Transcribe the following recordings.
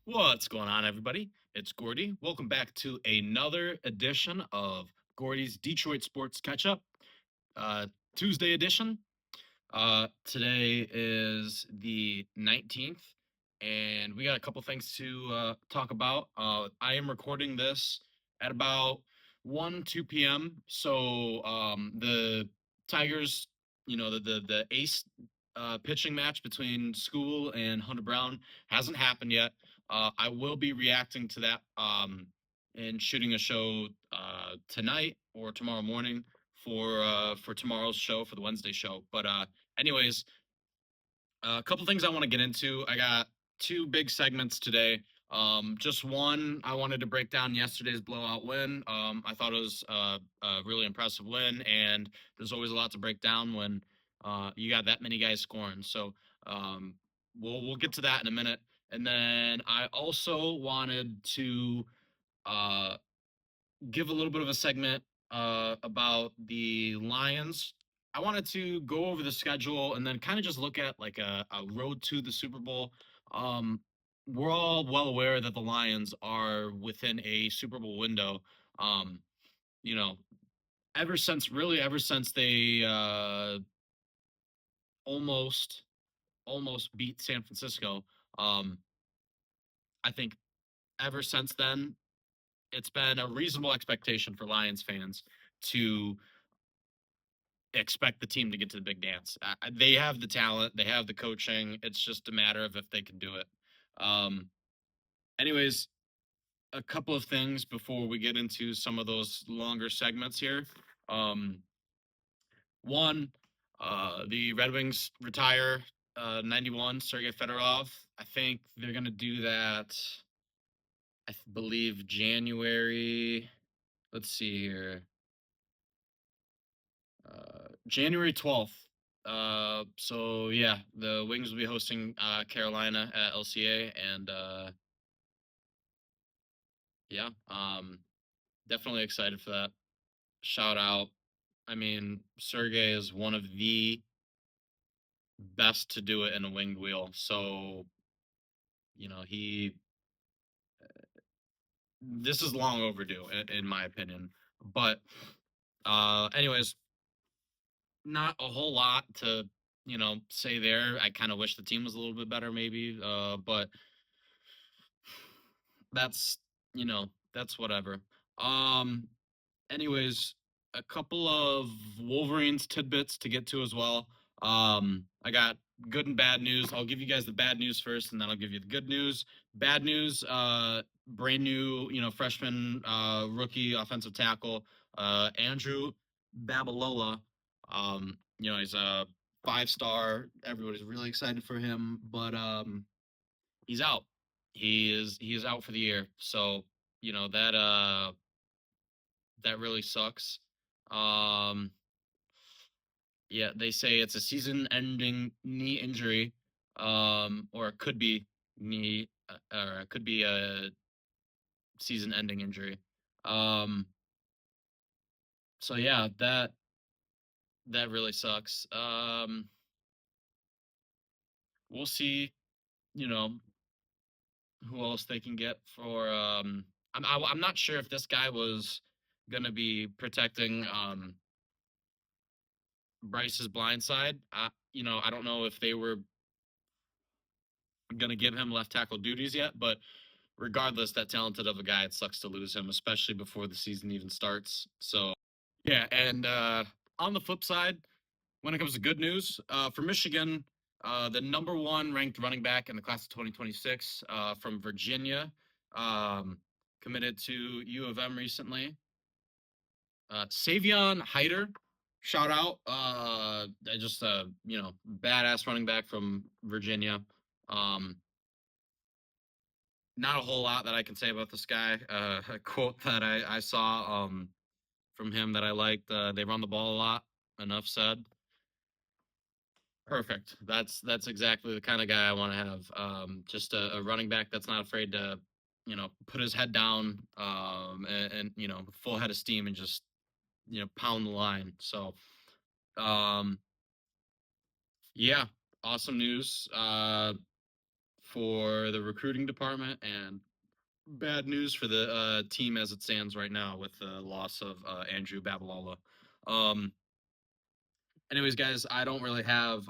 What's going on, everybody? It's Gordie. Welcome back to another edition of Gordie's Detroit Sports Catch Up, uh, Tuesday edition. Today is the 19th, and we got a couple things to talk about. I am recording this at about 1, 2 p.m. So the Tigers, the ace pitching match between School and Hunter Brown hasn't happened yet. I will be reacting to that and shooting a show tonight or tomorrow morning for tomorrow's show, for the Wednesday show. But anyways, a couple things I want to get into. I got two big segments today. Just one, I wanted to break down yesterday's blowout win. I thought it was a really impressive win, and there's always a lot to break down when you got that many guys scoring. So um, we'll get to that in a minute. And then I also wanted to uh, give a little bit of a segment about the Lions. I wanted to go over the schedule and then kind of just look at like a road to the Super Bowl. Um, we're all well aware that the Lions are within a Super Bowl window. Um, you know, ever since they almost almost beat San Francisco. Um, I think ever since then, it's been a reasonable expectation for Lions fans to expect the team to get to the big dance. They have the talent, they have the coaching. It's just a matter of if they can do it. Um, anyways, a couple of things before we get into some of those longer segments here. Um, one, the Red Wings retire 91 Sergei Fedorov. I think they're gonna do that. Believe January. Let's see here. January 12th. So yeah, the Wings will be hosting Carolina at LCA, and yeah, definitely excited for that. Shout out. I mean, Sergey is one of the best to do it in a winged wheel. So, he this is long overdue in my opinion. But anyways, not a whole lot to say there. I kind of wish the team was a little bit better, maybe. But that's that's whatever. Um, anyways, a couple of Wolverines tidbits to get to as well. I got good and bad news. I'll give you guys the bad news first, and then I'll give you the good news. Bad news, brand new, freshman, rookie offensive tackle, Andrew Babalola. He's a 5-star. Everybody's really excited for him, but he's out. He is out for the year. So, that really sucks. Um yeah, they say it's a season-ending knee injury, or it could be knee, or it could be a season-ending injury. Um so yeah, that really sucks. We'll see, you know, who else they can get for I'm not sure if this guy was gonna be protecting Bryce's blind side. I don't know if they were gonna give him left tackle duties yet, but regardless, that talented of a guy, it sucks to lose him, especially before the season even starts. So yeah, and on the flip side, when it comes to good news, for Michigan, the number one ranked running back in the class of 2026 from Virginia, um, committed to U of M recently. Savion Hyder, shout out. Just a badass running back from Virginia. Um, Not a whole lot that I can say about this guy. A quote that I saw from him that I liked: "They run the ball a lot." Enough said. Perfect. That's exactly the kind of guy I want to have. Just a running back that's not afraid to, put his head down, and full head of steam and just pound the line. So, um, yeah, awesome news. for the recruiting department and bad news for the team as it stands right now with the loss of Andrew Babalola. Um, anyways, guys, I don't really have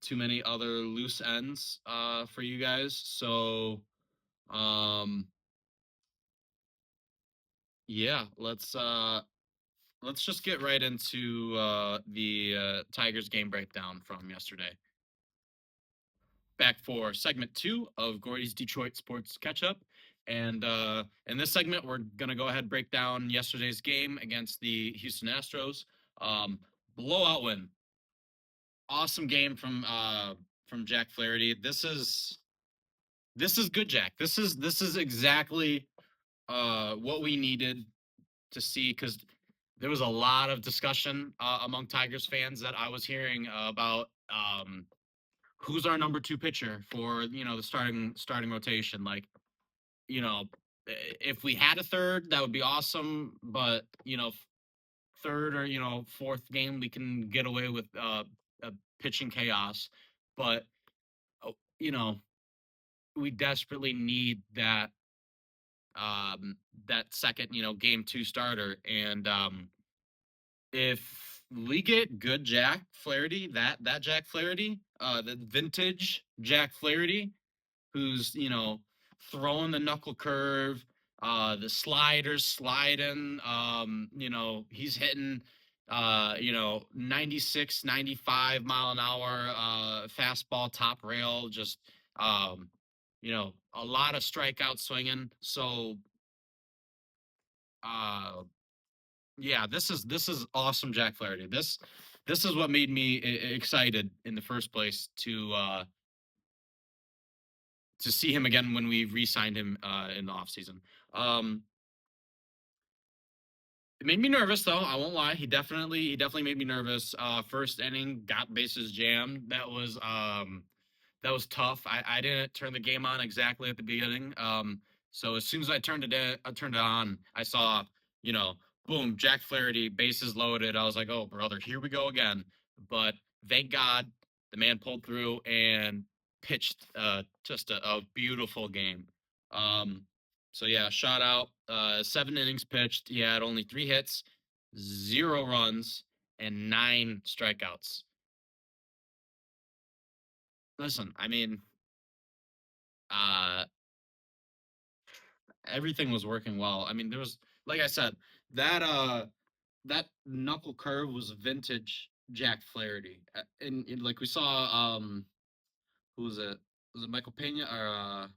too many other loose ends for you guys. So, um, yeah, let's just get right into the Tigers game breakdown from yesterday. Back for segment 2 of Gordie's Detroit Sports Catch Up. And in this segment, we're going to go ahead and break down yesterday's game against the Houston Astros. Blowout win. Awesome game from Jack Flaherty. This is good, Jack. This is exactly what we needed to see, because there was a lot of discussion among Tigers fans that I was hearing about who's our number 2 pitcher for the starting rotation. Like, if we had a third, that would be awesome. But third or fourth game, we can get away with pitching chaos. But you know, we desperately need that second game 2 starter. And if we get good Jack Flaherty, that Jack Flaherty, the vintage Jack Flaherty, who's throwing the knuckle curve, the sliders sliding, he's hitting 96 95 mile an hour fastball top rail, just a lot of strikeout swinging. So uh yeah, this is awesome Jack Flaherty. This is what made me excited in the first place to see him again when we re-signed him in the offseason. Um, it made me nervous though. I won't lie. He definitely made me nervous. First inning, got bases jammed. That was tough. I didn't turn the game on exactly at the beginning. So as soon as I turned it on, I saw, you know, boom, Jack Flaherty, bases loaded. I was like, oh brother, here we go again. But thank God the man pulled through and pitched just a beautiful game. Um, so yeah, shout out. 7 innings pitched. He had only 3 hits, 0 runs, and 9 strikeouts. Listen, I mean, uh, everything was working well. I mean, there was, like I said, that knuckle curve was vintage Jack Flaherty. And like we saw, who was it? Was it Michael Pena or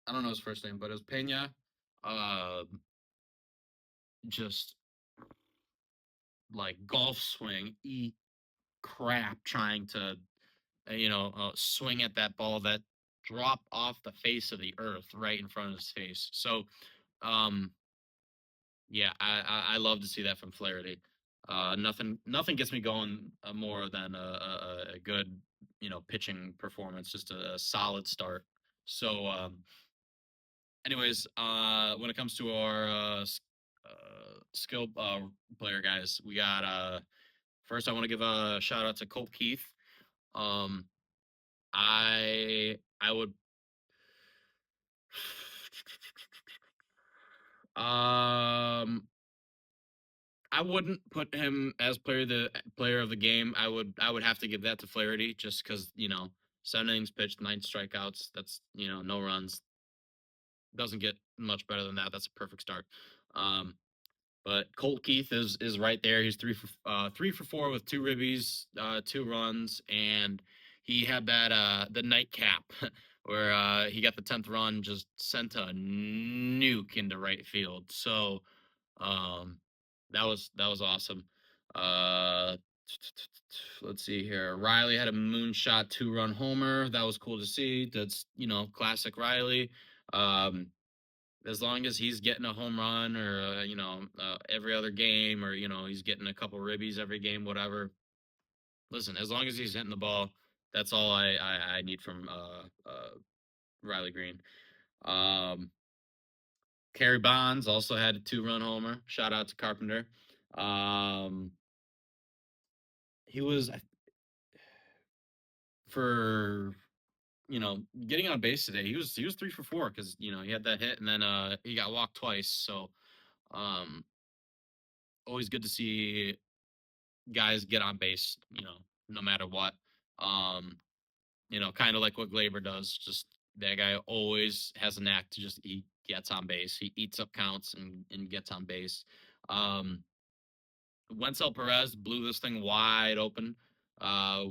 I don't know his first name, but it was Pena. Uh, just like golf swing, eat crap trying to swing at that ball that dropped off the face of the earth right in front of his face. So um yeah, I love to see that from Flaherty. Nothing gets me going more than a good pitching performance, just a solid start. So anyways, when it comes to our skill player guys, we got first I want to give a shout out to Colt Keith. um I would um I wouldn't put him as player of the game. I would have to give that to Flaherty, just because 7 innings pitched, 9 strikeouts. That's no runs. Doesn't get much better than that. That's a perfect start. Um, but Colt Keith is right there. He's 3 for 4 with 2 ribbies, 2 runs, and he had that the nightcap where he got the 10th run, just sent a nuke into right field. So um, that was awesome. Uh, let's see here. Riley had a moonshot 2-run homer. That was cool to see. That's classic Riley. Um, as long as he's getting a home run or every other game, or he's getting a couple ribbies every game, whatever. Listen, as long as he's hitting the ball, that's all I need from Riley Green. Um, Kerry Bonds also had a 2-run homer. Shout out to Carpenter. Um, he was for getting on base today. He was 3 for 4 because he had that hit and then he got walked twice. So um, always good to see guys get on base. No matter what. Um, kind of like what Glaber does. Just that guy always has a knack to just he gets on base. He eats up counts and gets on base. Um, Wenzel Perez blew this thing wide open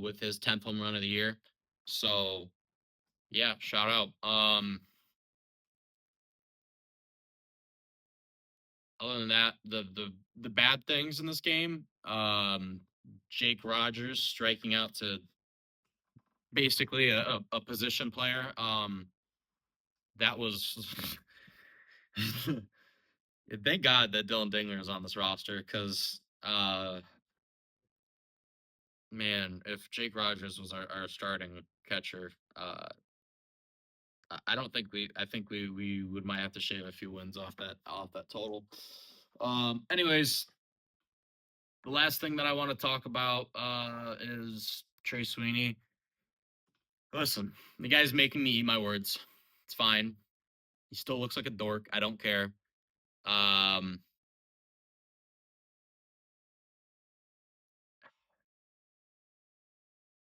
with his 10th home run of the year. So yeah, shout out. Other than that, the bad things in this game, Jake Rogers striking out to basically a position player. That was thank God that Dylan Dingler is on this roster because man, if Jake Rogers was our starting catcher, I don't think I think we would might have to shave a few wins off that total. Anyways, the last thing that I want to talk about is Trey Sweeney. Listen, the guy's making me eat my words. It's fine. He still looks like a dork. I don't care. Um,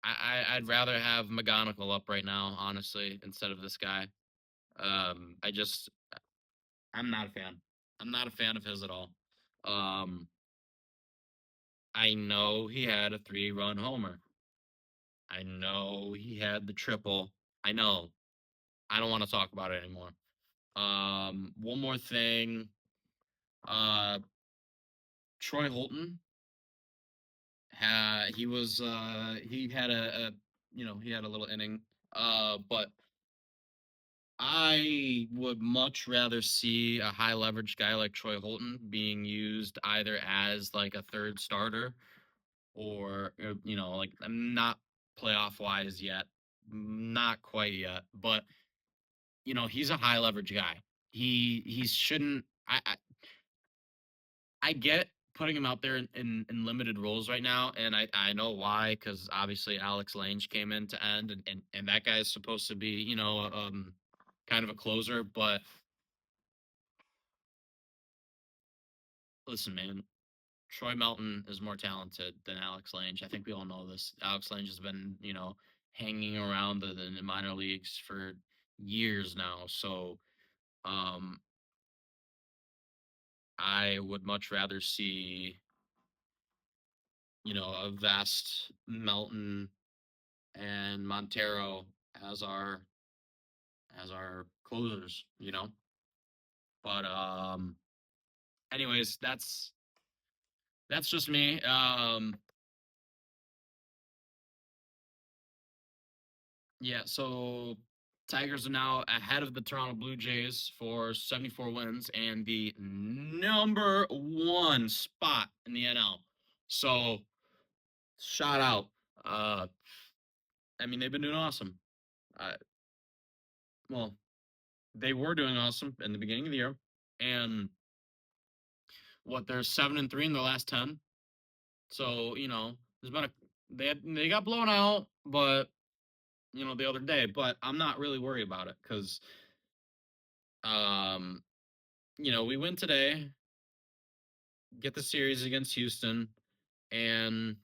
I'd rather have McGonagall up right now, honestly, instead of this guy. I just I'm not a fan. I'm not a fan of his at all. Um, I know he had a 3-run homer. I know he had the triple. I know. I don't want to talk about it anymore. One more thing. Uh, Troy Holton. He had he had a little inning. But I would much rather see a high leverage guy like Troy Holton being used either as like a third starter or like I'm not playoff wise yet, not quite yet, but he's a high leverage guy. He shouldn't. I get putting him out there in limited roles right now, and I know why because obviously Alex Lange came in to end, and that guy is supposed to be kind of a closer, but listen, man. Troy Melton is more talented than Alex Lange. I think we all know this. Alex Lange has been, hanging around the minor leagues for years now. So, um, I would much rather see, a vast Melton and Montero as our closers. But anyways, that's just me. Yeah, so Tigers are now ahead of the Toronto Blue Jays for 74 wins and the number one spot in the NL. So shout out. Uh, I mean, they've been doing awesome. Uh, well, they were doing awesome in the beginning of the year, and they're 7-3 in their last 10. So there's been they got blown out, but the other day. But I'm not really worried about it because um we win today, get the series against Houston, and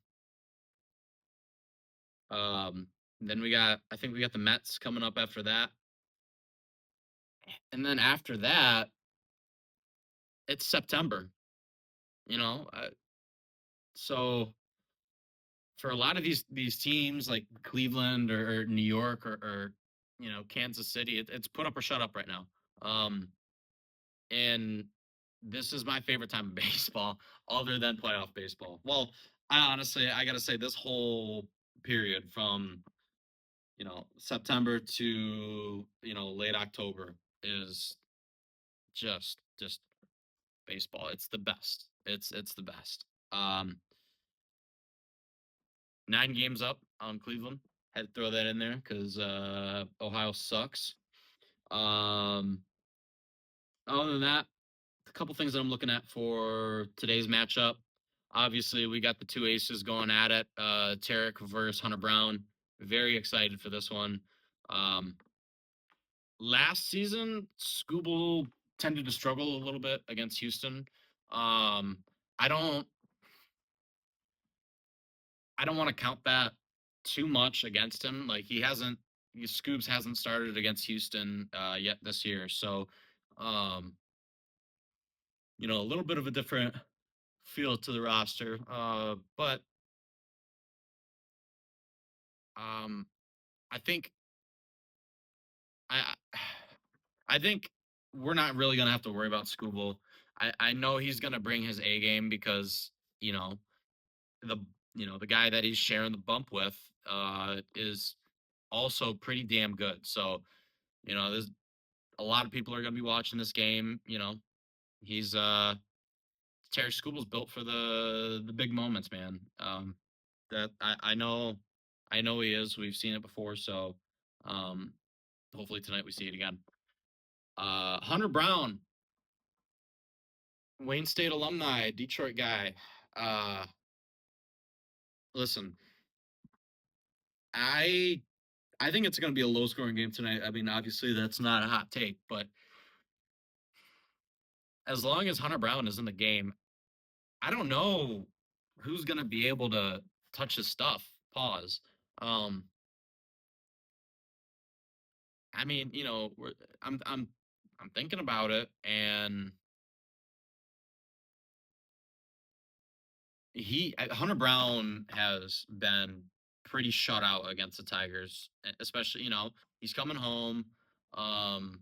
um, then I think we got the Mets coming up after that, and then after that, it's September. You know, so for a lot of these teams like Cleveland or New York or Kansas City, it's put up or shut up right now. And this is my favorite time of baseball, other than playoff baseball. Well, I gotta say this whole period from September to late October is just baseball. It's the best. It's the best. 9 games up on Cleveland. Had to throw that in there because Ohio sucks. Um, Other than that, a couple things that I'm looking at for today's matchup. Obviously, we got the two aces going at it. Tarek versus Hunter Brown. Very excited for this one. Um, Last season, Scooble tended to struggle a little bit against Houston. Um, I don't I don't want to count that too much against him. Like Scoobs hasn't started against Houston yet this year, so um, a little bit of a different feel to the roster. But um, I think I I think we're not really gonna have to worry about Scooble. I know he's gonna bring his A game because you know the the guy that he's sharing the bump with is also pretty damn good. So there's a lot of people are gonna be watching this game. He's Terry Scooble's built for the big moments, man. That I know he is. We've seen it before, so um, hopefully tonight we see it again. Hunter Brown, Wayne State alumni, Detroit guy. Uh, Listen, I I think it's going to be a low scoring game tonight. I mean, obviously that's not a hot take, but as long as Hunter Brown is in the game, I don't know who's going to be able to touch his stuff. Pause. Um, I mean, I'm I'm I'm thinking about it, and Hunter Brown has been pretty shut out against the Tigers, especially he's coming home. Um,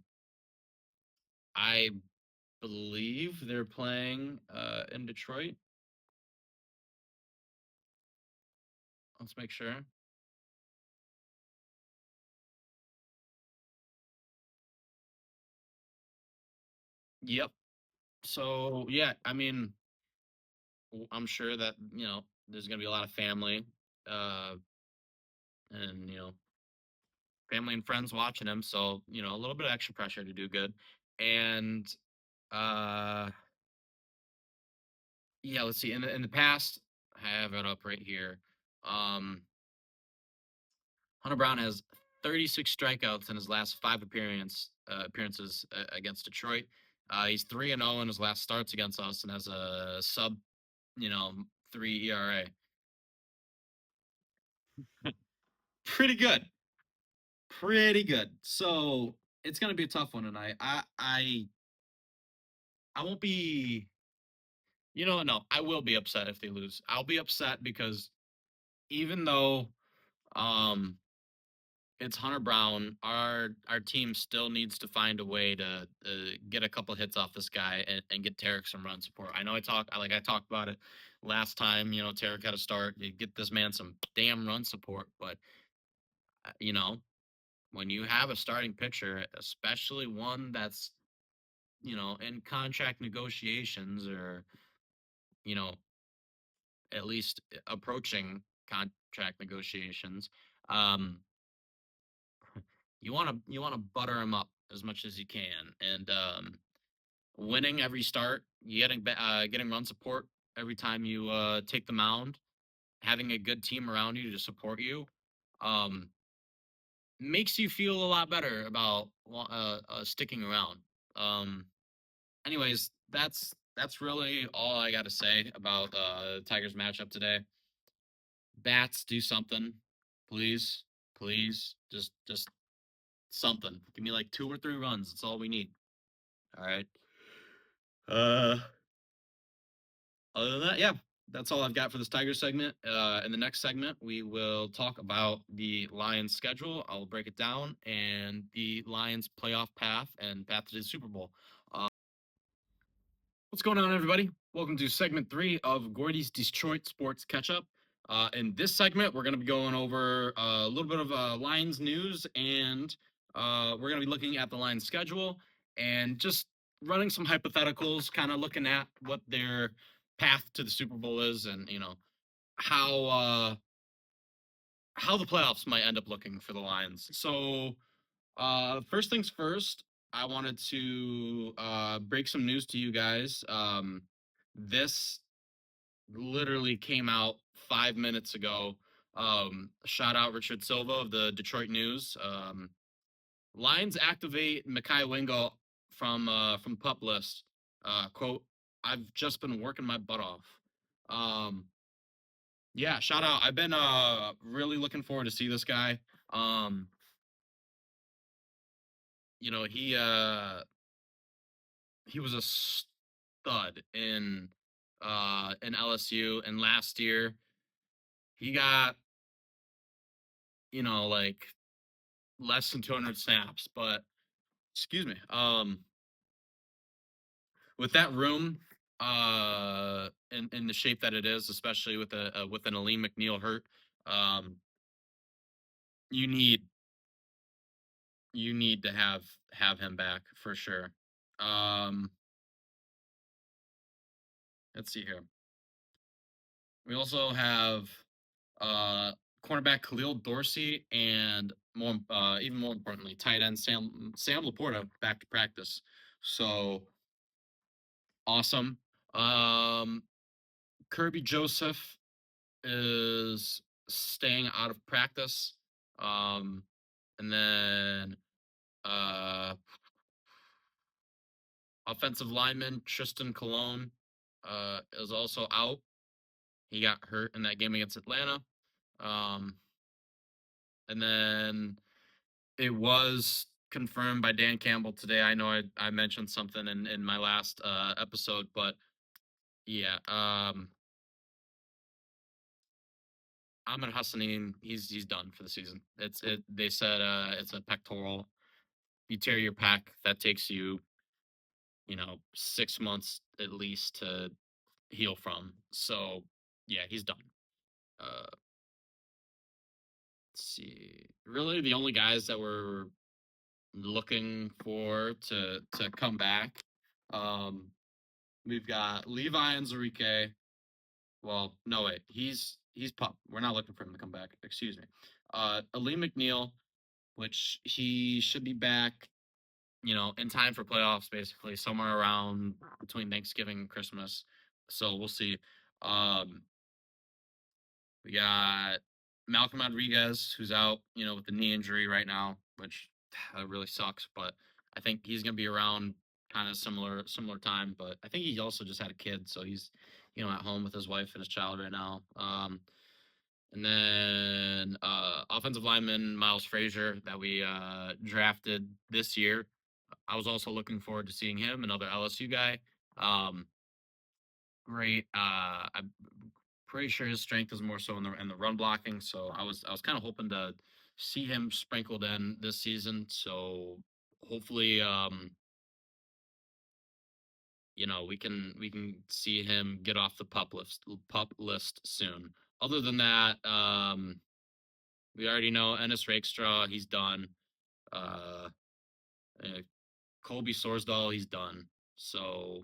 I believe they're playing in Detroit. Let's make sure. Yep. So yeah, I mean, I'm sure that there's gonna be a lot of family, uh, and family and friends watching him. So a little bit of extra pressure to do good, and uh, yeah. Let's see. In the past, I have it up right here. Um, Hunter Brown has 36 strikeouts in his last five appearances against Detroit. He's 3-0 in his last starts against us, and has a sub, you know, 3 ERA. Pretty good, pretty good. So it's gonna be a tough one tonight. I won't be. No, I will be upset if they lose. I'll be upset because even though um it's Hunter Brown. Our team still needs to find a way to get a couple hits off this guy and get Tarek some run support. I know I talked about it last time. Tarek had to start. You get this man some damn run support, but uh, you know when you have a starting pitcher, especially one that's in contract negotiations or you know at least approaching contract negotiations, um, you want to butter him up as much as you can, and winning every start, getting run support every time you take the mound, having a good team around you to support you, um, makes you feel a lot better about sticking around. Um, Anyways, that's really all I got to say about Tigers matchup today. Bats, do something, please, please, just something. Give me like 2 or 3 runs. That's all we need. All right. Uh, Other than that, yeah, that's all I've got for this Tiger segment. In the next segment, we will talk about the Lions' schedule. I'll break it down and the Lions' playoff path and path to the Super Bowl. Uh, what's going on, everybody? Welcome to segment 3 of Gordie's Detroit Sports Catch Up. In this segment, we're going to be going over a little bit of Lions news, and we're going to be looking at the Lions' schedule and just running some hypotheticals, kind of looking at what their path to the Super Bowl is, and how uh, how the playoffs might end up looking for the Lions. So, first things first, I wanted to break some news to you guys. This literally came out 5 minutes ago. Shout out Richard Silva of the Detroit News. Lions activate Mekhi Wingo from pup list. Quote, I've just been working my butt off. Um, yeah, shout out. I've been really looking forward to see this guy. Um, you know, he was a stud in LSU, and last year he got, like less than 200 snaps, but excuse me. With that room, in the shape that it is, especially with an Aleem McNeil hurt, um, you need you need to have him back for sure. Um, let's see here. We also have uh, cornerback Khalil Dorsey and even more importantly, tight end Sam Laporta back to practice. So awesome. Um, Kirby Joseph is staying out of practice. Um, and then uh, offensive lineman Tristan Colon is also out. He got hurt in that game against Atlanta. Um, and then it was confirmed by Dan Campbell today. I know I mentioned something in my last episode, but yeah, Ahmed Hassanin, he's done for the season. They said it's a pectoral. You tear your pec, that takes you, 6 months at least to heal from. So yeah, he's done. Uh, let's see. Really, the only guys that we're looking for to come back, um, we've got Levi and Enrique. Well, no wait, he's pup. We're not looking for him to come back. Excuse me. Ali McNeil, which he should be back, in time for playoffs, basically somewhere around between Thanksgiving and Christmas. So we'll see. Um, we got Malcolm Rodriguez, who's out, with the knee injury right now, which really sucks. But I think he's gonna be around kind of similar time. But I think he also just had a kid, so he's, at home with his wife and his child right now. And then offensive lineman Miles Frazier that we drafted this year. I was also looking forward to seeing him, another LSU guy. Great. I'm pretty sure his strength is more so in the run blocking. So I was kind of hoping to see him sprinkled in this season. So hopefully, we can see him get off the pup list soon. Other than that, we already know Ennis Rakestraw, he's done. Uh, uh, Colby Sorsdal, he's done. So,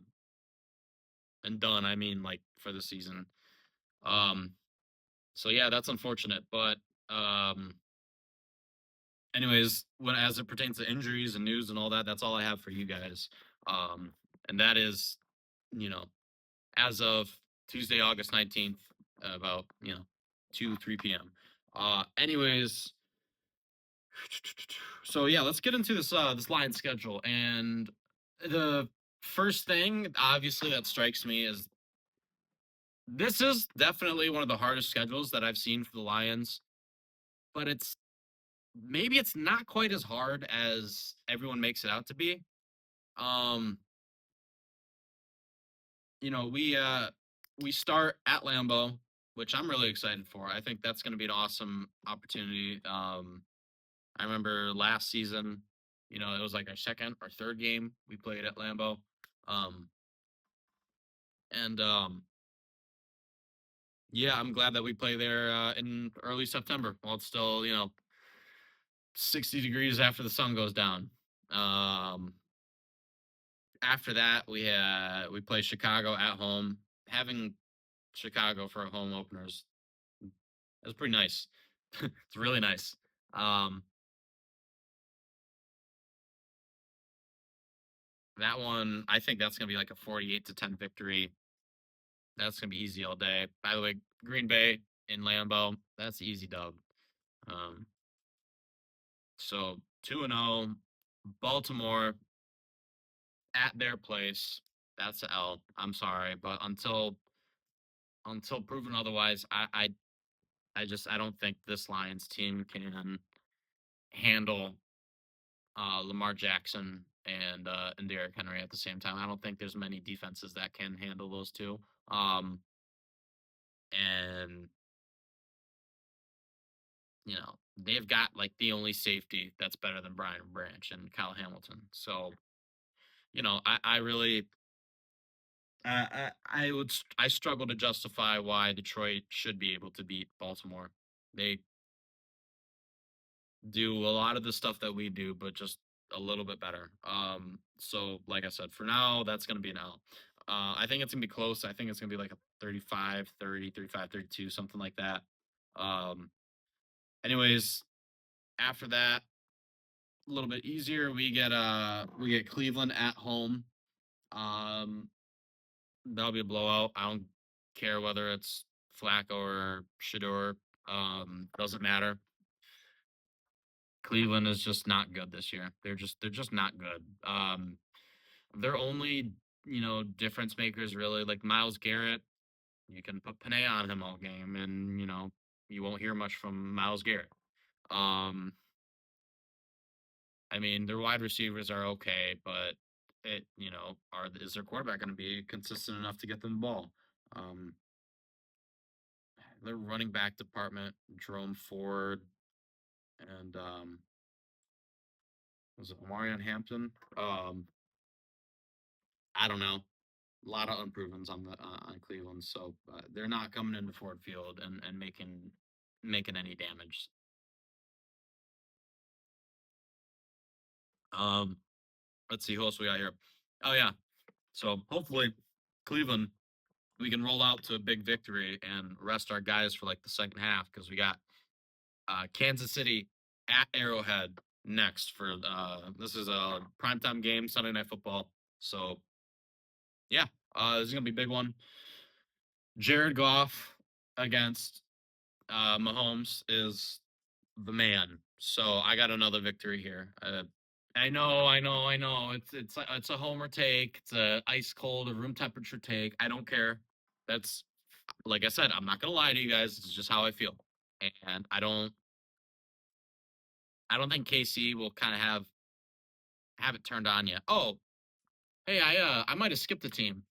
and done, I mean, like for the season. Um, so yeah, that's unfortunate. But um, anyways, when as it pertains to injuries and news and all that, that's all I have for you guys. And that is, you know, as of Tuesday, August 19th, about 2-3 p.m. Anyways, so yeah, let's get into this line schedule. And the first thing, obviously, that strikes me is this is definitely one of the hardest schedules that I've seen for the Lions, but it's not quite as hard as everyone makes it out to be. Um, we start at Lambeau, which I'm really excited for. I think that's going to be an awesome opportunity. I remember last season, it was like our second or third game we played at Lambeau. And yeah, I'm glad that we play there in early September while it's still, 60 degrees after the sun goes down. After that, we play Chicago at home. Having Chicago for a home openers is pretty nice. It's really nice. Um, that one, I think that's gonna be like a 48-10 victory. That's gonna be easy all day. By the way, Green Bay, in Lambeau. That's easy dub. Um, so 2-0. Baltimore at their place. That's an L. I'm sorry, but until proven otherwise, I don't think this Lions team can handle Lamar Jackson and Derrick Henry at the same time. I don't think there's many defenses that can handle those two. And they've got like the only safety that's better than Brian Branch and Kyle Hamilton. So I really I struggle to justify why Detroit should be able to beat Baltimore. They do a lot of the stuff that we do, but just a little bit better. So like I said, for now, that's going to be an L. I think it's going to be close. I think it's going to be like a 35-30, 35-32, something like that. Um, anyways, after that, a little bit easier. We get Cleveland at home. Um, that'll be a blowout. I don't care whether it's Flacco or Shador. Doesn't matter. Cleveland is just not good this year. They're just not good. Their only difference makers really like Miles Garrett. You can put Panay on him all game, and you won't hear much from Miles Garrett. Um, I mean their wide receivers are okay, but is their quarterback going to be consistent enough to get them the ball? Um, their running back department, Jerome Ford, and was it Marion Hampton? I don't know. A lot of improvements on Cleveland, so they're not coming into Ford Field and making any damage. Um, let's see who else we got here. Oh yeah, so hopefully Cleveland we can roll out to a big victory and rest our guys for like the second half because we got Kansas City at Arrowhead next for this is a primetime game Sunday Night Football. So yeah, this is gonna be a big one. Jared Goff against Mahomes is the man. So I got another victory here. I know. It's a homer take. It's a ice cold, a room temperature take. I don't care. That's like I said. I'm not gonna lie to you guys. It's just how I feel, and I don't think KC will kind of have it turned on yet. Oh, hey, I might have skipped a team.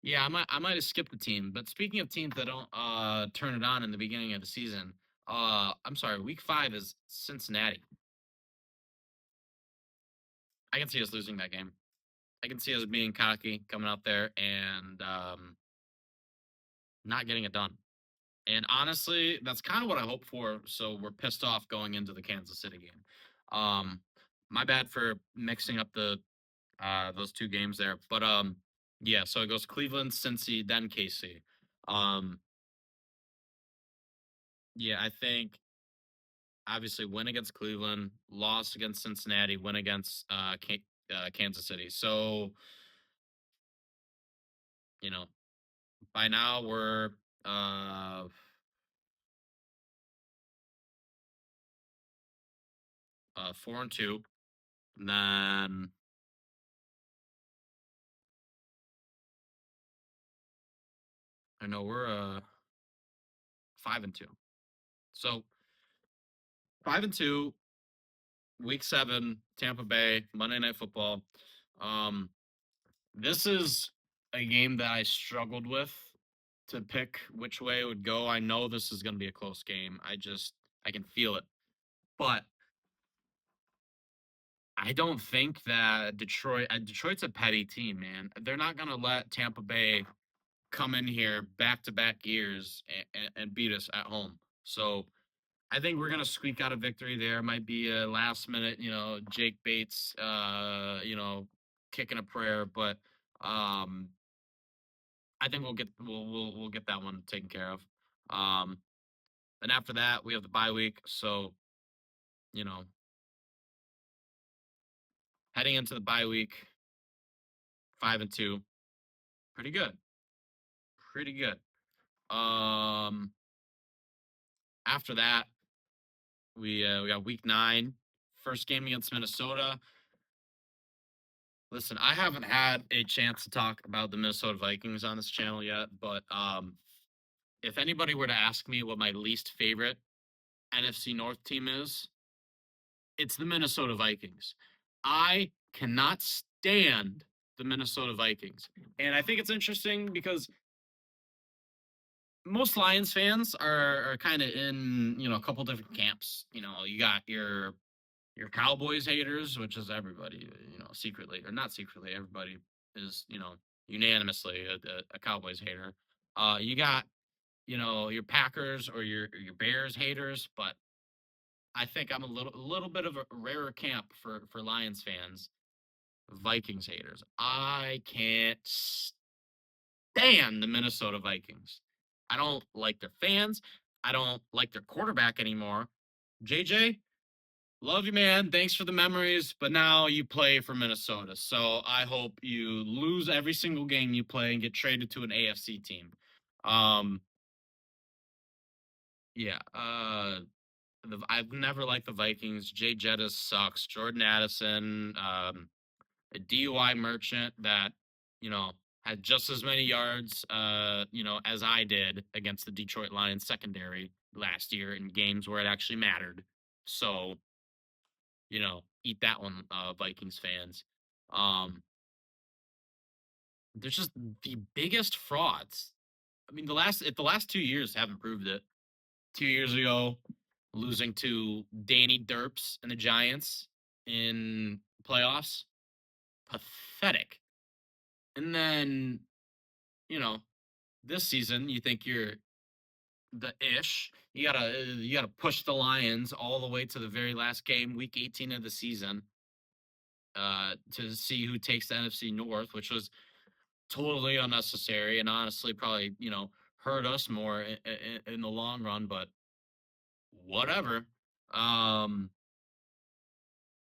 Yeah, I might have skipped the team. But speaking of teams that don't turn it on in the beginning of the season, I'm sorry, week 5 is Cincinnati. I can see us losing that game. I can see us being cocky, coming out there and not getting it done. And honestly, that's kind of what I hope for. So we're pissed off going into the Kansas City game. My bad for mixing up the those two games there. But yeah, so it goes Cleveland, Cincy, then KC. Um, yeah, I think obviously win against Cleveland, loss against Cincinnati, win against Kansas City. So you know, by now we're uh 4-2. And then I know we're 5-2. So 5-2, week 7, Tampa Bay, Monday Night Football. Um, this is a game that I struggled with to pick which way it would go. I know this is going to be a close game. I can feel it. But I don't think that Detroit's a petty team, man. They're not going to let Tampa Bay come in here back-to-back years and beat us at home. So I think we're gonna squeak out a victory there. Might be a last minute, Jake Bates, kicking a prayer, but I think we'll get that one taken care of. Um, and after that, we have the bye week. So you know, heading into the bye week, 5-2, pretty good, pretty good. Um, After that, we got week 9, first game against Minnesota. Listen, I haven't had a chance to talk about the Minnesota Vikings on this channel yet, but if anybody were to ask me what my least favorite NFC North team is, it's the Minnesota Vikings. I cannot stand the Minnesota Vikings. And I think it's interesting because most Lions fans are kind of in, a couple different camps. You got your Cowboys haters, which is everybody, secretly or not secretly, everybody is, unanimously a Cowboys hater. You got, your Packers or your Bears haters, but I think I'm a little bit of a rarer camp for Lions fans, Vikings haters. I can't stand the Minnesota Vikings. I don't like their fans. I don't like their quarterback anymore. JJ, love you, man. Thanks for the memories, but now you play for Minnesota. So I hope you lose every single game you play and get traded to an AFC team. Um, yeah. I've never liked the Vikings. Jay Jettis sucks. Jordan Addison, a DUI merchant that, had just as many yards, as I did against the Detroit Lions secondary last year in games where it actually mattered. So, eat that one, Vikings fans. They're just the biggest frauds. I mean, the last 2 years haven't proved it. 2 years ago, losing to Danny Derps and the Giants in playoffs, pathetic. And then, you know, this season, you think you're the ish. You gotta push the Lions all the way to the very last game, week 18 of the season, to see who takes the NFC North, which was totally unnecessary and honestly probably hurt us more in the long run. But whatever. Um,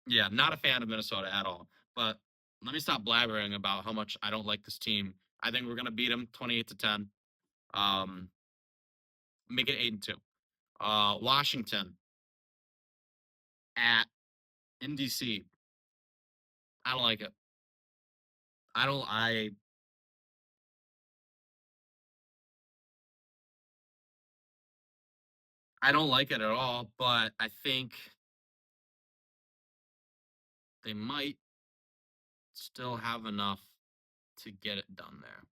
yeah, not a fan of Minnesota at all. But let me stop blabbering about how much I don't like this team. I think we're gonna beat them 28-10. Um, make it 8-2. Washington at in DC. I don't like it. I don't. I don't like it at all. But I think they might still have enough to get it done there.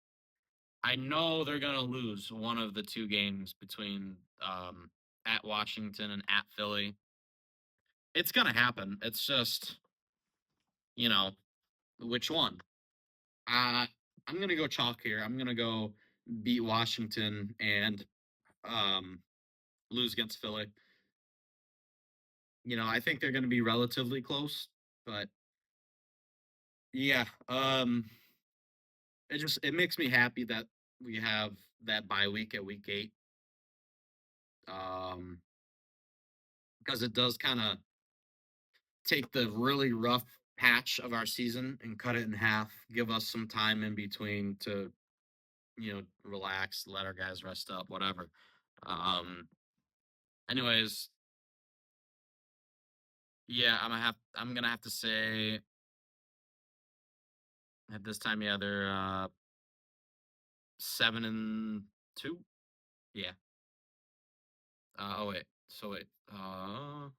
I know they're gonna lose one of the two games between at Washington and at Philly. It's gonna happen. It's just you know which one. Uh, I'm gonna go chalk here. I'm gonna go beat Washington and um, lose against Philly. I think they're gonna be relatively close, but yeah, it makes me happy that we have that bye week at week 8. Um, because it does kind of take the really rough patch of our season and cut it in half, give us some time in between to, relax, let our guys rest up, whatever. Um, anyways, yeah, I'm gonna have to say at this time, yeah, they're 7-2. Yeah. Oh wait. So wait. 9-2.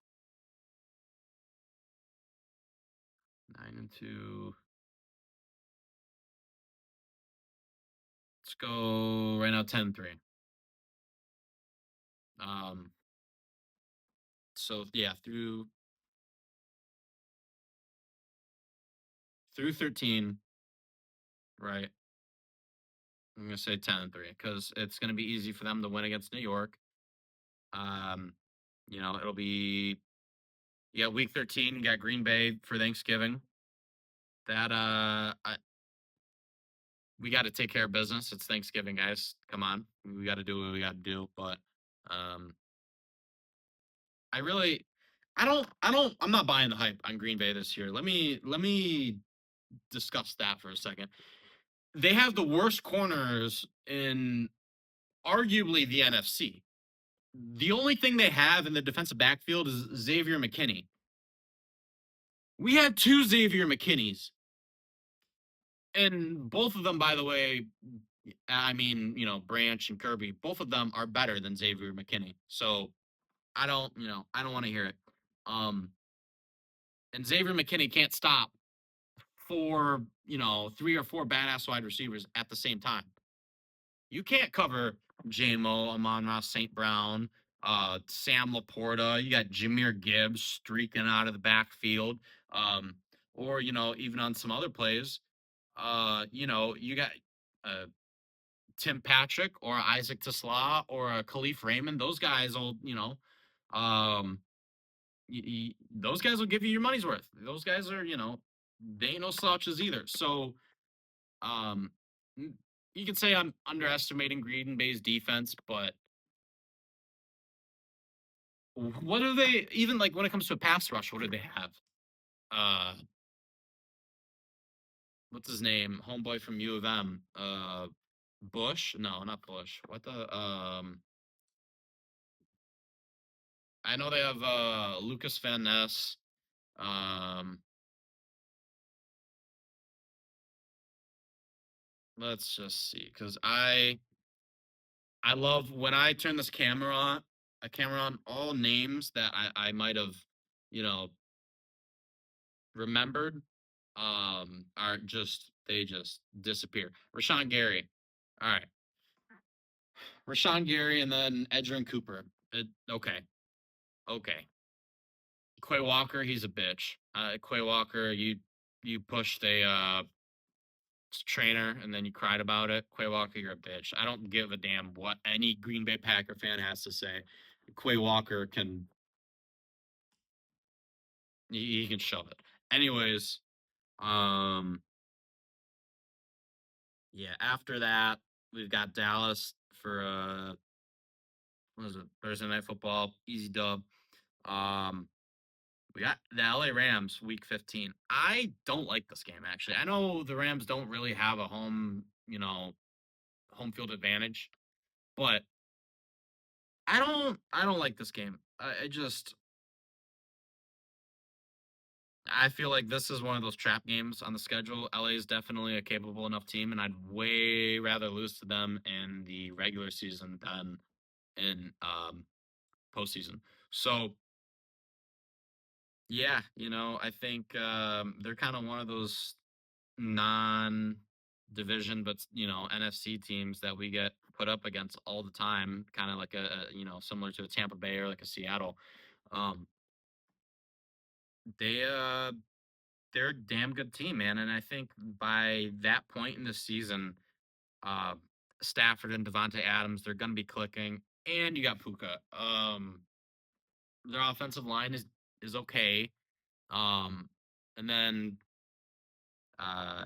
Let's go right now 10-3. Um, so yeah, through 13, right? I'm gonna say 10-3 because it's gonna be easy for them to win against New York. Um, it'll be week 13. You got Green Bay for Thanksgiving. That we got to take care of business. It's Thanksgiving, guys. Come on, we got to do what we got to do. But um, I really, I'm not buying the hype on Green Bay this year. Let me discuss that for a second. They have the worst corners in arguably the NFC. The only thing they have in the defensive backfield is Xavier McKinney. We have two Xavier McKinneys, and both of them, by the way, I mean, Branch and Kirby, both of them are better than Xavier McKinney. So I don't want to hear it. Um, and Xavier McKinney can't stop three or four badass wide receivers at the same time. You can't cover JMO, Amon-Ra St. Brown, Sam Laporta. You got Jahmyr Gibbs streaking out of the backfield. Um, or, even on some other plays, you got uh, Tim Patrick or Isaac Tesla or Khalif Raymond. Those guys will, um, those guys will give you your money's worth. Those guys are, they ain't no slouches either. So, um, you can say I'm underestimating Green Bay's defense, but what do they even like when it comes to a pass rush? What do they have? Uh, what's his name? Homeboy from U of M. Bush? No, not Bush. What the? I know they have Lucas Van Ness. Um, let's just see, because I love when I turn this camera on, all names that I might have, you know, remembered, are just they just disappear. Rashawn Gary. All right. Rashawn Gary and then Edgerrin Cooper. Okay. Okay. Quay Walker, he's a bitch. Quay Walker, you pushed a trainer and then you cried about it. Quay Walker, you're a bitch. I don't give a damn what any Green Bay Packer fan has to say. Quay Walker can he can shove it. Anyways, um, yeah. After that, we've got Dallas for what is it? Thursday Night Football, easy dub. Um, we got the LA Rams week 15. I don't like this game actually. I know the Rams don't really have a home field advantage, but I don't like this game. I feel like this is one of those trap games on the schedule. LA is definitely a capable enough team, and I'd way rather lose to them in the regular season than in postseason. So yeah, I think they're kind of one of those non-division, but NFC teams that we get put up against all the time, kind of like similar to a Tampa Bay or like a Seattle. Um, they they're a damn good team, man, and I think by that point in the season, uh, Stafford and Devontae Adams, they're gonna be clicking, and you got Puka. Their offensive line is okay. Um, and then uh,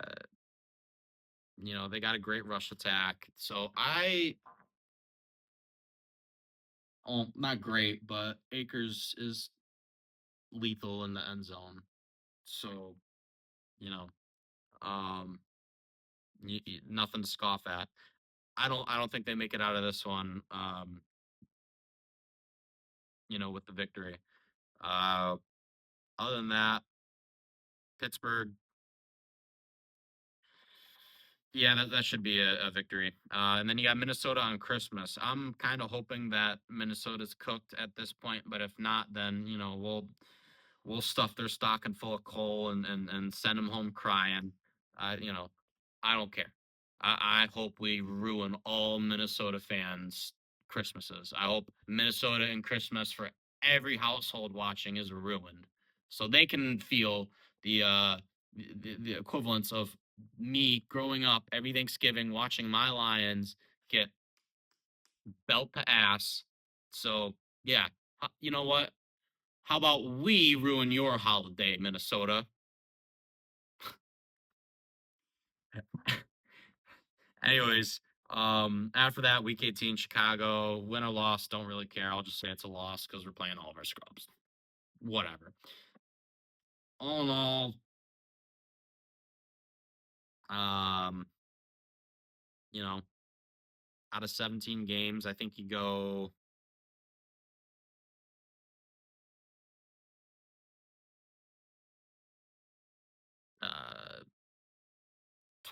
they got a great rush attack. So not great, but Akers is lethal in the end zone. So, you know, um, nothing to scoff at. I don't think they make it out of this one. With the victory. Uh, other than that, Pittsburgh. Yeah, that should be a victory. And then you got Minnesota on Christmas. I'm kind of hoping that Minnesota's cooked at this point, but if not, then we'll stuff their stocking full of coal and send them home crying. You know, I don't care. I hope we ruin all Minnesota fans' Christmases. I hope Minnesota and Christmas for every household watching is ruined, so they can feel the equivalence of me growing up every Thanksgiving watching my Lions get belt to ass. So yeah, you know what? How about we ruin your holiday, Minnesota? Anyways, after that, week 18, Chicago, win or loss, don't really care. I'll just say it's a loss because we're playing all of our scrubs. Whatever. All in all, um, you know, out of 17 games, I think you go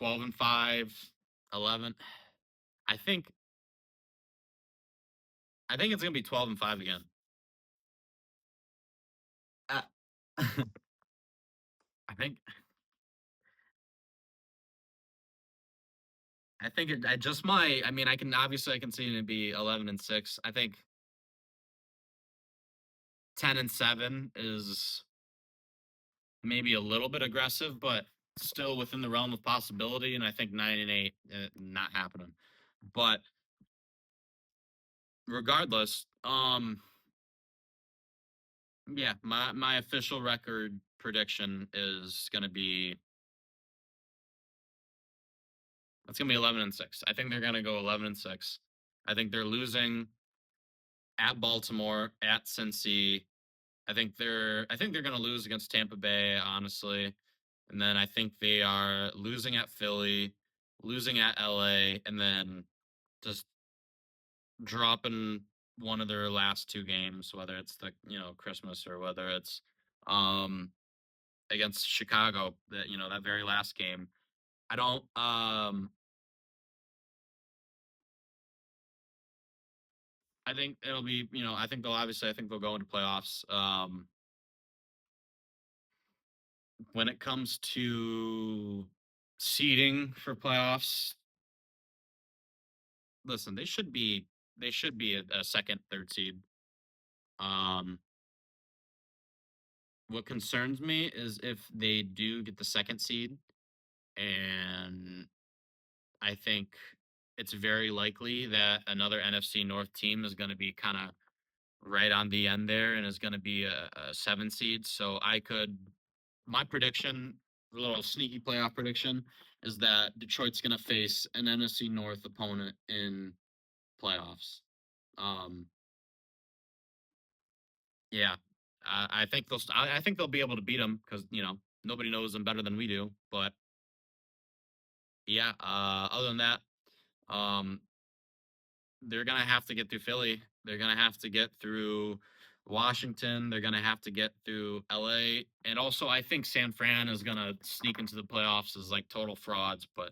12-5, 11. I think I think it's gonna be 12-5 again. Uh, I think I think it I just might. I mean, I can see it be 11-6. I think 10-7 is maybe a little bit aggressive, but still within the realm of possibility. And I think 9-8 not happening. But regardless, yeah, my official record prediction is gonna be it's gonna be 11-6. I think they're gonna go 11-6. I think they're losing at Baltimore, at Cincy. I think they're gonna lose against Tampa Bay, honestly. And then I think they are losing at Philly, losing at LA, and then just dropping one of their last two games, whether it's the Christmas or whether it's um against Chicago, that that very last game. I don't I think it'll be, I think I think they'll go into playoffs. When it comes to seeding for playoffs, listen, they should be a second, third seed. Um, what concerns me is if they do get the second seed, and I think it's very likely that another NFC North team is going to be kind of right on the end there and is going to be a seven seed. So my prediction, a little sneaky playoff prediction, is that Detroit's going to face an NFC North opponent in playoffs. Um, yeah, I think I think they'll be able to beat them because nobody knows them better than we do. But yeah, other than that, um, they're gonna have to get through Philly. They're gonna have to get through Washington. They're gonna have to get through LA. And also I think San Fran is gonna sneak into the playoffs as like total frauds, but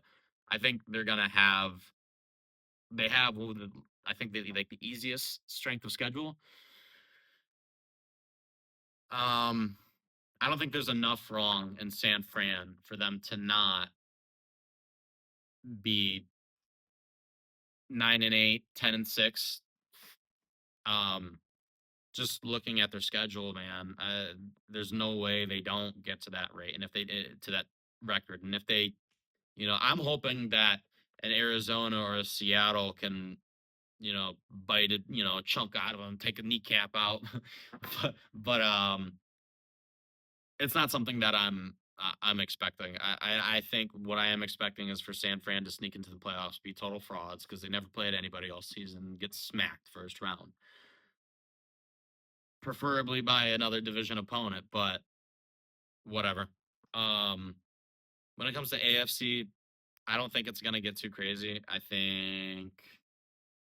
I think they have I think they like the easiest strength of schedule. Um I don't think there's enough wrong in San Fran for them to not be 9-8, 10-6. Um just looking at their schedule, man, there's no way they don't get to that rate. And if they to that record, and if they, I'm hoping that an Arizona or a Seattle can, bite it, a chunk out of them, take a kneecap out. but it's not something that I'm expecting. I think what I am expecting is for San Fran to sneak into the playoffs, be total frauds because they never played anybody all season, get smacked first round, preferably by another division opponent. But whatever. Um, when it comes to AFC, I don't think it's gonna get too crazy. I think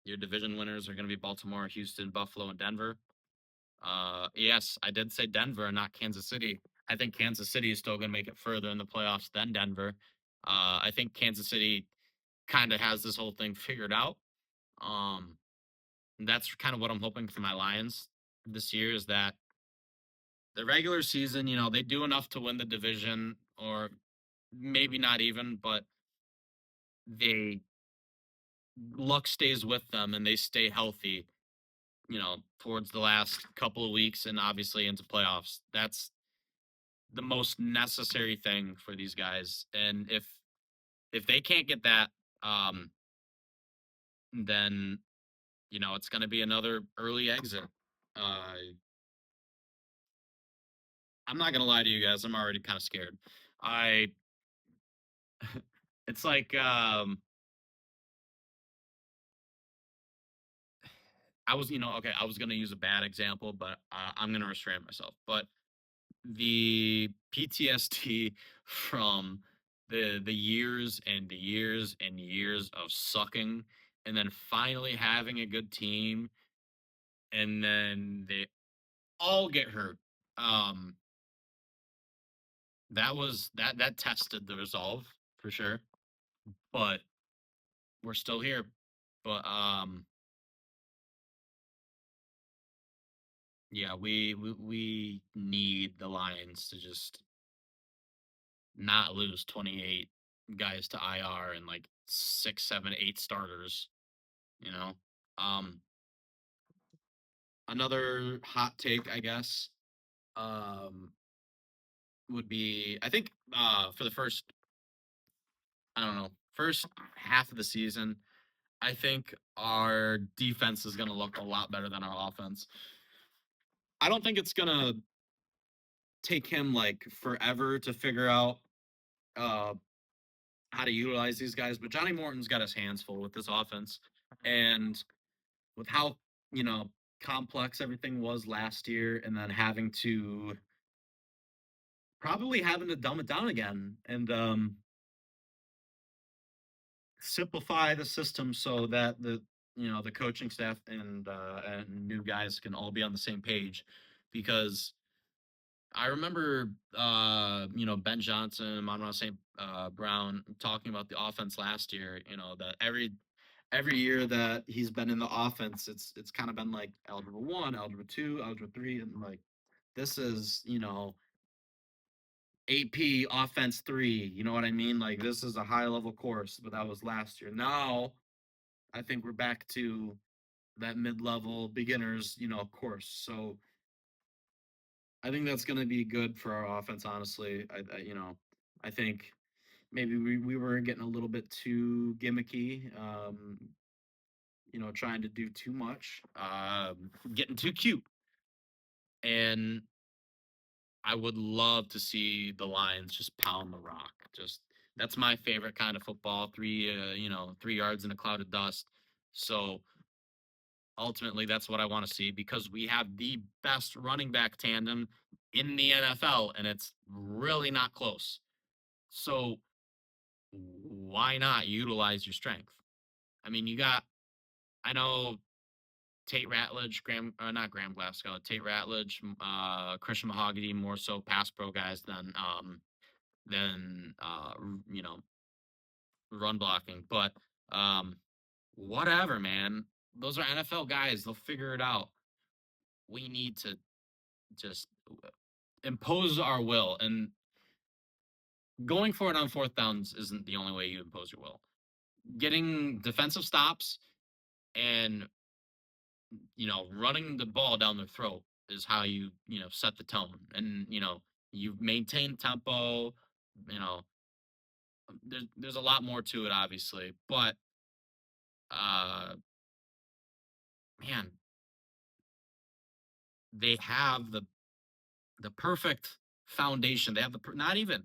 your division winners are gonna be Baltimore, Houston, Buffalo, and Denver. Yes, I did say Denver, not Kansas City. I think Kansas City is still gonna make it further in the playoffs than Denver. I think Kansas City kind of has this whole thing figured out. Um, that's kind of what I'm hoping for my Lions this year is that the regular season, they do enough to win the division, or maybe not even, but they luck stays with them and they stay healthy, towards the last couple of weeks and obviously into playoffs. That's the most necessary thing for these guys. And if they can't get that, um, then it's going to be another early exit. I'm not going to lie to you guys. I'm already kind of scared. I it's like I was, okay, I was going to use a bad example, but I'm going to restrain myself. But the PTSD from the years and the years and years of sucking and then finally having a good team and then they all get hurt. Um that was that tested the resolve for sure. but we're still here. But yeah, we need the Lions to just not lose 28 guys to IR and like six, seven, eight starters. You know, um, another hot take, I guess, um, would be I think for the first I don't know first half of the season, I think our defense is going to look a lot better than our offense. I don't think it's going to take him like forever to figure out uh, how to utilize these guys, but Johnny Morton's got his hands full with this offense, and with how you know complex everything was last year, and then having to dumb it down again and simplify the system so that the coaching staff and new guys can all be on the same page because I remember Ben Johnson, Monroe St. Brown talking about the offense last year. That every year that he's been in the offense, it's kind of been like algebra 1, algebra 2, algebra 3, and like this is AP offense 3. You know what I mean? Like this is a high level course, but that was last year. Now I think we're back to that mid level beginners course. So I think that's going to be good for our offense. Honestly, I think maybe we were getting a little bit too gimmicky. Trying to do too much, getting too cute. And I would love to see the Lions just pound the rock. Just that's my favorite kind of football. 3 yards in a cloud of dust. So ultimately, that's what I want to see because we have the best running back tandem in the NFL, and it's really not close. So why not utilize your strength? I mean, I know Tate Ratledge, not Graham Glasgow, Tate Ratledge, Christian Mahogany, more so pass pro guys than you know run blocking. But um, whatever, man. Those are NFL guys. They'll figure it out. We need to just impose our will, and going for it on fourth downs isn't the only way you impose your will. Getting defensive stops and running the ball down their throat is how you set the tone. And you maintain tempo. You know, there's a lot more to it, obviously, but uh, man, they have the perfect foundation. They have not even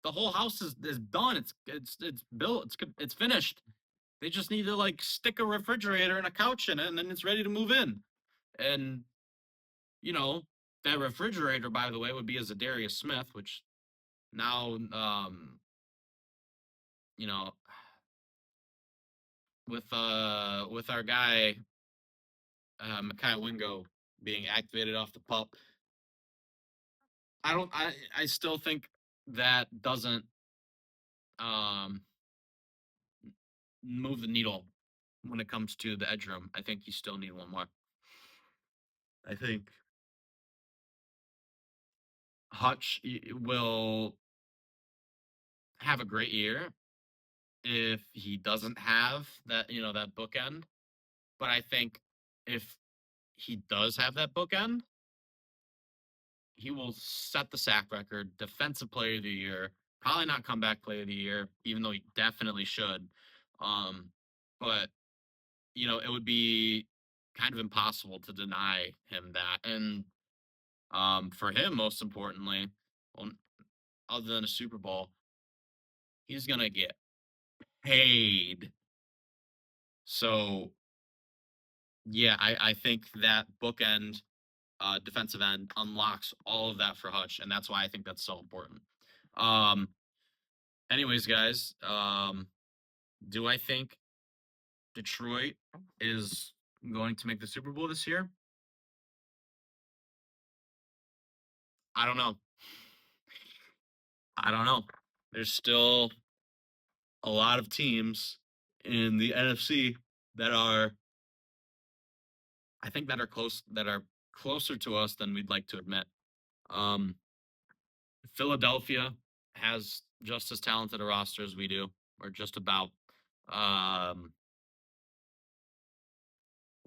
the whole house is done. It's built. It's finished. They just need to like stick a refrigerator and a couch in it, and then it's ready to move in. And you know, that refrigerator, by the way, would be a Zadarius Smith, which now, you know, with our guy Makai Wingo being activated off the pup, I still think that doesn't um move the needle when it comes to the edge room. I think you still need one more. I think Hutch will have a great year if he doesn't have that bookend. But I think if he does have that bookend, he will set the sack record, defensive player of the year, probably not comeback player of the year, even though he definitely should. Um, but it would be kind of impossible to deny him that. And for him, most importantly, well, other than a Super Bowl, he's gonna get paid. So yeah, I think that bookend defensive end unlocks all of that for Hutch, and that's why I think that's so important. Um, anyways, guys, do I think Detroit is going to make the Super Bowl this year? I don't know. I don't know. There's still a lot of teams in the NFC that are, I think, that are closer to us than we'd like to admit. Um, Philadelphia has just as talented a roster as we do, or just about. Um,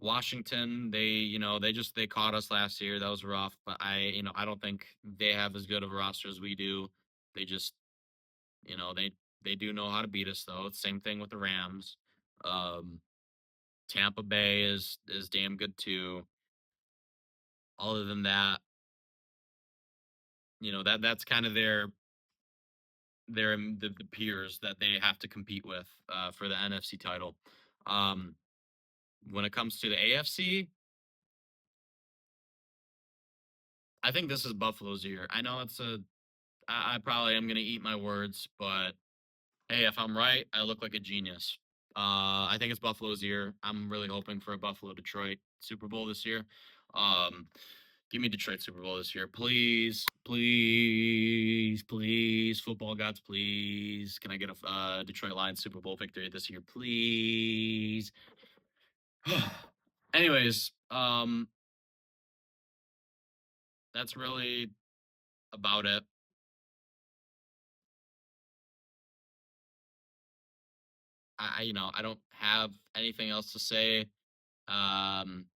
Washington, they caught us last year. That was rough, but I don't think they have as good of a roster as we do. They just, you know, they do know how to beat us though. Same thing with the Rams. Um, Tampa Bay is damn good too. Other than that, that's kind of the peers that they have to compete with for the NFC title. Um, when it comes to the AFC, I think this is Buffalo's year. I know I probably am gonna eat my words, but hey, if I'm right, I look like a genius. I think it's Buffalo's year. I'm really hoping for a Buffalo Detroit Super Bowl this year. Um, Give me Detroit Super Bowl this year, please, please, please, football gods, please. Can I get a Detroit Lions Super Bowl victory this year, please? Anyways, that's really about it. I don't have anything else to say. Um,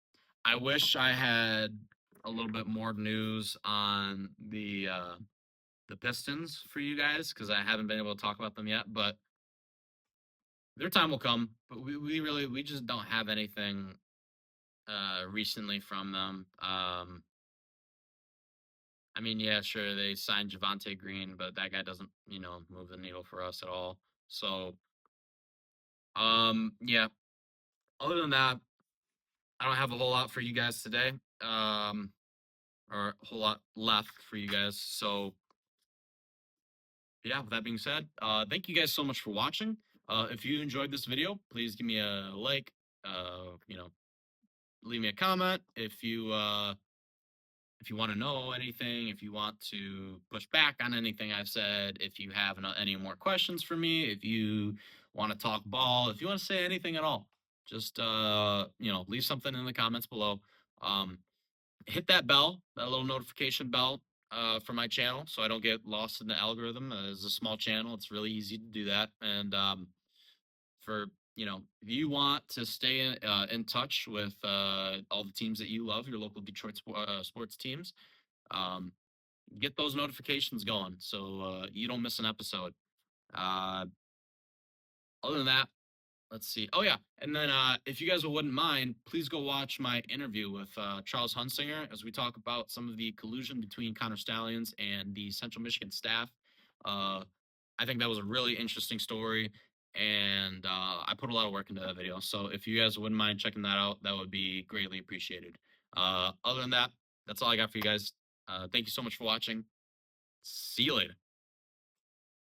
I wish I had a little bit more news on the Pistons for you guys because I haven't been able to talk about them yet. But their time will come. But we just don't have anything recently from them. I mean, yeah, sure, they signed Javante Green, but that guy doesn't, move the needle for us at all. So, yeah. Other than that, I don't have a whole lot for you guys today. Or a whole lot left for you guys. So, yeah, with that being said, thank you guys so much for watching. If you enjoyed this video, please give me a like. Uh, you know, Leave me a comment if you want to know anything, if you want to push back on anything I've said, if you have any more questions for me, if you want to talk ball, if you want to say anything at all, just leave something in the comments below. Um, Hit that bell, that little notification bell for my channel, so I don't get lost in the algorithm. It's a small channel; it's really easy to do that. And for if you want to stay in touch with all the teams that you love, your local Detroit sports teams, um, get those notifications going so you don't miss an episode. Uh, Other than that, let's see. Oh yeah, and then if you guys wouldn't mind, please go watch my interview with Charles Hunsinger as we talk about some of the collusion between Connor Stallions and the Central Michigan staff. Uh, I think that was a really interesting story, and I put a lot of work into that video. So if you guys wouldn't mind checking that out, that would be greatly appreciated. Other than that, that's all I got for you guys. Thank you so much for watching. See you later.